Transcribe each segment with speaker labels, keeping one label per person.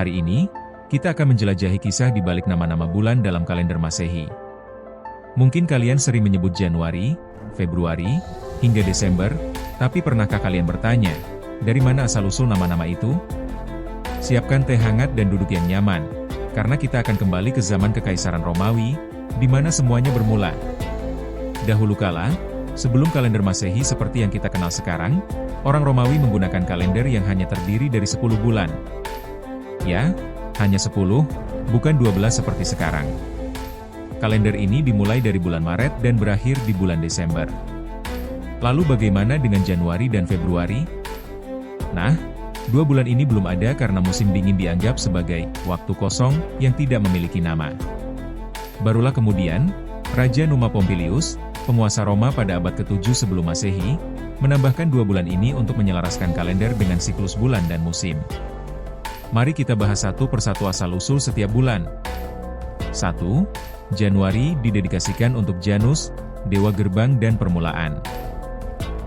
Speaker 1: Hari ini, kita akan menjelajahi kisah di balik nama-nama bulan dalam kalender Masehi. Mungkin kalian sering menyebut Januari, Februari, hingga Desember, tapi pernahkah kalian bertanya, dari mana asal-usul nama-nama itu? Siapkan teh hangat dan duduk yang nyaman, karena kita akan kembali ke zaman Kekaisaran Romawi, di mana semuanya bermula. Dahulu kala, sebelum kalender Masehi seperti yang kita kenal sekarang, orang Romawi menggunakan kalender yang hanya terdiri dari 10 bulan. Ya, hanya 10, bukan 12 seperti sekarang. Kalender ini dimulai dari bulan Maret dan berakhir di bulan Desember. Lalu bagaimana dengan Januari dan Februari? Nah, 2 bulan ini belum ada karena musim dingin dianggap sebagai waktu kosong yang tidak memiliki nama. Barulah kemudian, Raja Numa Pompilius, penguasa Roma pada abad ke-7 sebelum Masehi, menambahkan 2 bulan ini untuk menyelaraskan kalender dengan siklus bulan dan musim. Mari kita bahas satu persatu asal-usul setiap bulan. 1. Januari didedikasikan untuk Janus, dewa gerbang dan permulaan.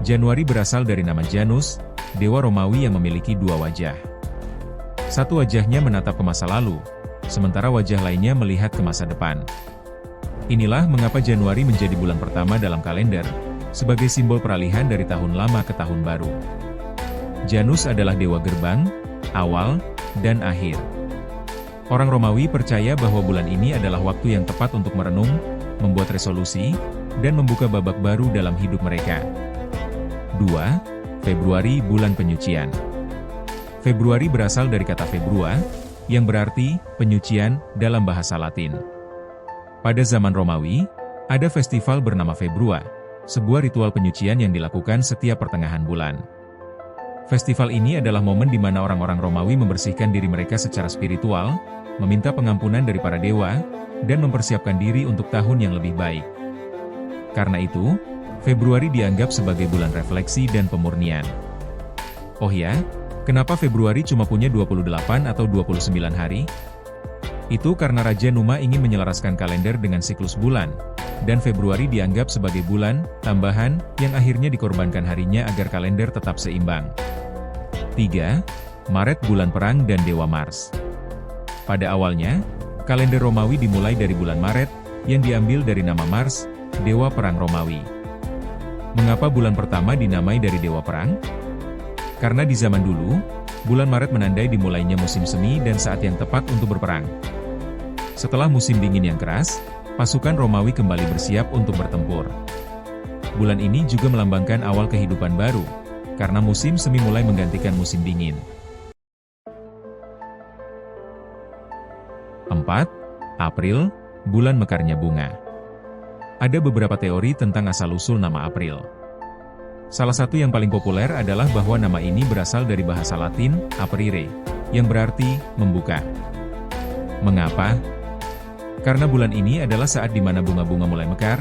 Speaker 1: Januari berasal dari nama Janus, dewa Romawi yang memiliki 2 wajah. Satu wajahnya menatap ke masa lalu, sementara wajah lainnya melihat ke masa depan. Inilah mengapa Januari menjadi bulan pertama dalam kalender, sebagai simbol peralihan dari tahun lama ke tahun baru. Janus adalah dewa gerbang, awal, dan akhir. Orang Romawi percaya bahwa bulan ini adalah waktu yang tepat untuk merenung, membuat resolusi, dan membuka babak baru dalam hidup mereka. 2. Februari, bulan penyucian. Februari berasal dari kata februa, yang berarti penyucian dalam bahasa Latin. Pada zaman Romawi, ada festival bernama Februa, sebuah ritual penyucian yang dilakukan setiap pertengahan bulan. Festival ini adalah momen di mana orang-orang Romawi membersihkan diri mereka secara spiritual, meminta pengampunan dari para dewa, dan mempersiapkan diri untuk tahun yang lebih baik. Karena itu, Februari dianggap sebagai bulan refleksi dan pemurnian. Oh ya, kenapa Februari cuma punya 28 atau 29 hari? Itu karena Raja Numa ingin menyelaraskan kalender dengan siklus bulan, dan Februari dianggap sebagai bulan tambahan yang akhirnya dikorbankan harinya agar kalender tetap seimbang. 3. Maret, bulan perang dan dewa Mars. Pada awalnya, kalender Romawi dimulai dari bulan Maret, yang diambil dari nama Mars, dewa perang Romawi. Mengapa bulan pertama dinamai dari dewa perang? Karena di zaman dulu, bulan Maret menandai dimulainya musim semi dan saat yang tepat untuk berperang. Setelah musim dingin yang keras, pasukan Romawi kembali bersiap untuk bertempur. Bulan ini juga melambangkan awal kehidupan baru, karena musim semi mulai menggantikan musim dingin. 4. April, bulan mekarnya bunga. Ada beberapa teori tentang asal-usul nama April. Salah satu yang paling populer adalah bahwa nama ini berasal dari bahasa Latin, aprire, yang berarti membuka. Mengapa? Karena bulan ini adalah saat di mana bunga-bunga mulai mekar,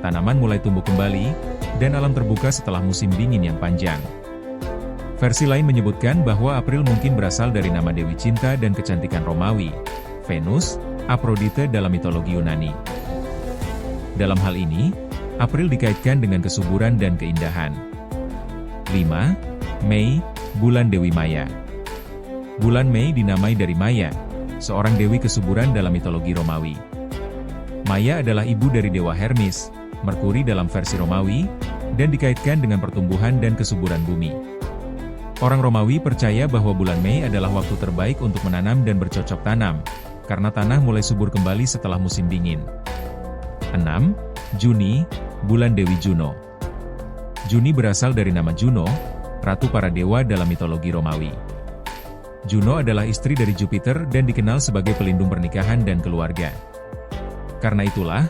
Speaker 1: tanaman mulai tumbuh kembali, dan alam terbuka setelah musim dingin yang panjang. Versi lain menyebutkan bahwa April mungkin berasal dari nama Dewi Cinta dan Kecantikan Romawi, Venus, Aphrodite dalam mitologi Yunani. Dalam hal ini, April dikaitkan dengan kesuburan dan keindahan. 5. Mei, bulan Dewi Maya. Bulan Mei dinamai dari Maya, seorang dewi kesuburan dalam mitologi Romawi. Maya adalah ibu dari dewa Hermes, Merkuri dalam versi Romawi, dan dikaitkan dengan pertumbuhan dan kesuburan bumi. Orang Romawi percaya bahwa bulan Mei adalah waktu terbaik untuk menanam dan bercocok tanam, karena tanah mulai subur kembali setelah musim dingin. 6. Juni, bulan Dewi Juno. Juni berasal dari nama Juno, ratu para dewa dalam mitologi Romawi. Juno adalah istri dari Jupiter dan dikenal sebagai pelindung pernikahan dan keluarga. Karena itulah,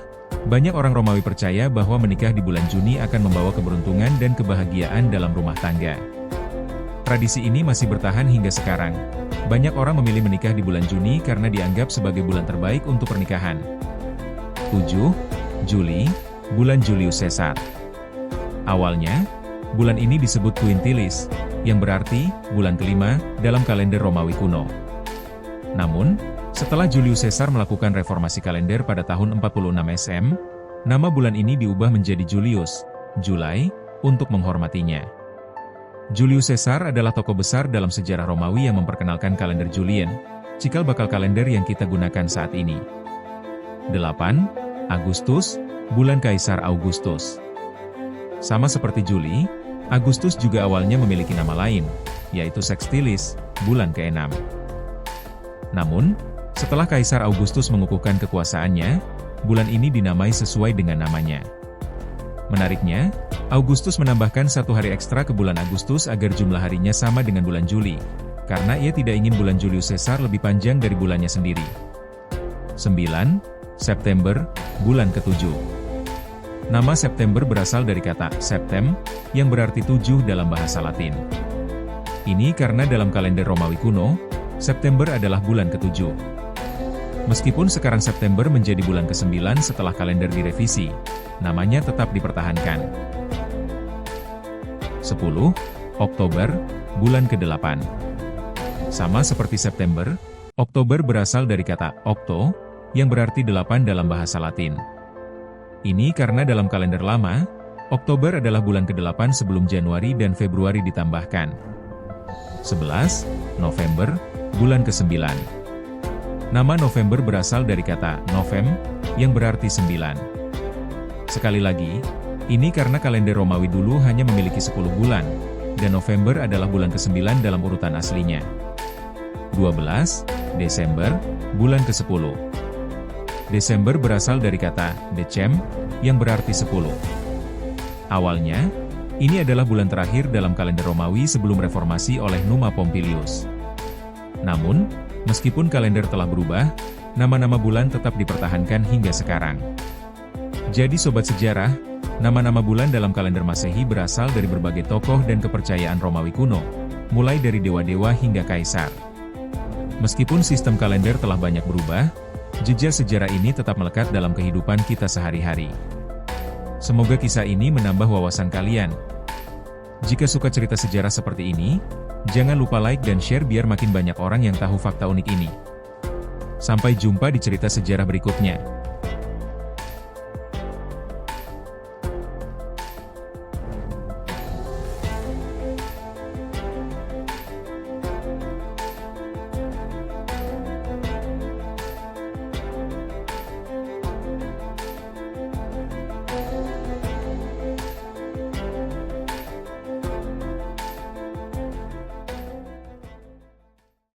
Speaker 1: banyak orang Romawi percaya bahwa menikah di bulan Juni akan membawa keberuntungan dan kebahagiaan dalam rumah tangga. Tradisi ini masih bertahan hingga sekarang. Banyak orang memilih menikah di bulan Juni karena dianggap sebagai bulan terbaik untuk pernikahan. 7. Juli, bulan Julius Caesar. Awalnya, bulan ini disebut Quintilis, yang berarti bulan kelima dalam kalender Romawi kuno. Namun, setelah Julius Caesar melakukan reformasi kalender pada tahun 46 SM, nama bulan ini diubah menjadi Julius, Julai, untuk menghormatinya. Julius Caesar adalah tokoh besar dalam sejarah Romawi yang memperkenalkan kalender Julian, cikal bakal kalender yang kita gunakan saat ini. 8. Agustus, bulan Kaisar Augustus. Sama seperti Juli, Agustus juga awalnya memiliki nama lain, yaitu Sextilis, bulan ke-6. Namun, setelah Kaisar Augustus mengukuhkan kekuasaannya, bulan ini dinamai sesuai dengan namanya. Menariknya, Augustus menambahkan 1 hari ekstra ke bulan Agustus agar jumlah harinya sama dengan bulan Juli, karena ia tidak ingin bulan Julius Caesar lebih panjang dari bulannya sendiri. 9. September, bulan ke-7. Nama September berasal dari kata septem, yang berarti 7 dalam bahasa Latin. Ini karena dalam kalender Romawi kuno, September adalah bulan ke-7. Meskipun sekarang September menjadi bulan ke-9 setelah kalender direvisi, namanya tetap dipertahankan. 10. Oktober, bulan ke-8. Sama seperti September, Oktober berasal dari kata okto, yang berarti 8 dalam bahasa Latin. Ini karena dalam kalender lama, Oktober adalah bulan ke-8 sebelum Januari dan Februari ditambahkan. 11. November, bulan ke-9. Nama November berasal dari kata novem, yang berarti 9. Sekali lagi, ini karena kalender Romawi dulu hanya memiliki 10 bulan, dan November adalah bulan ke-9 dalam urutan aslinya. 12. Desember, bulan ke-10. Desember berasal dari kata decem, yang berarti 10. Awalnya, ini adalah bulan terakhir dalam kalender Romawi sebelum reformasi oleh Numa Pompilius. Namun, meskipun kalender telah berubah, nama-nama bulan tetap dipertahankan hingga sekarang. Jadi sobat sejarah, nama-nama bulan dalam kalender Masehi berasal dari berbagai tokoh dan kepercayaan Romawi kuno, mulai dari dewa-dewa hingga kaisar. Meskipun sistem kalender telah banyak berubah, jejak sejarah ini tetap melekat dalam kehidupan kita sehari-hari. Semoga kisah ini menambah wawasan kalian. Jika suka cerita sejarah seperti ini, jangan lupa like dan share biar makin banyak orang yang tahu fakta unik ini. Sampai jumpa di cerita sejarah berikutnya.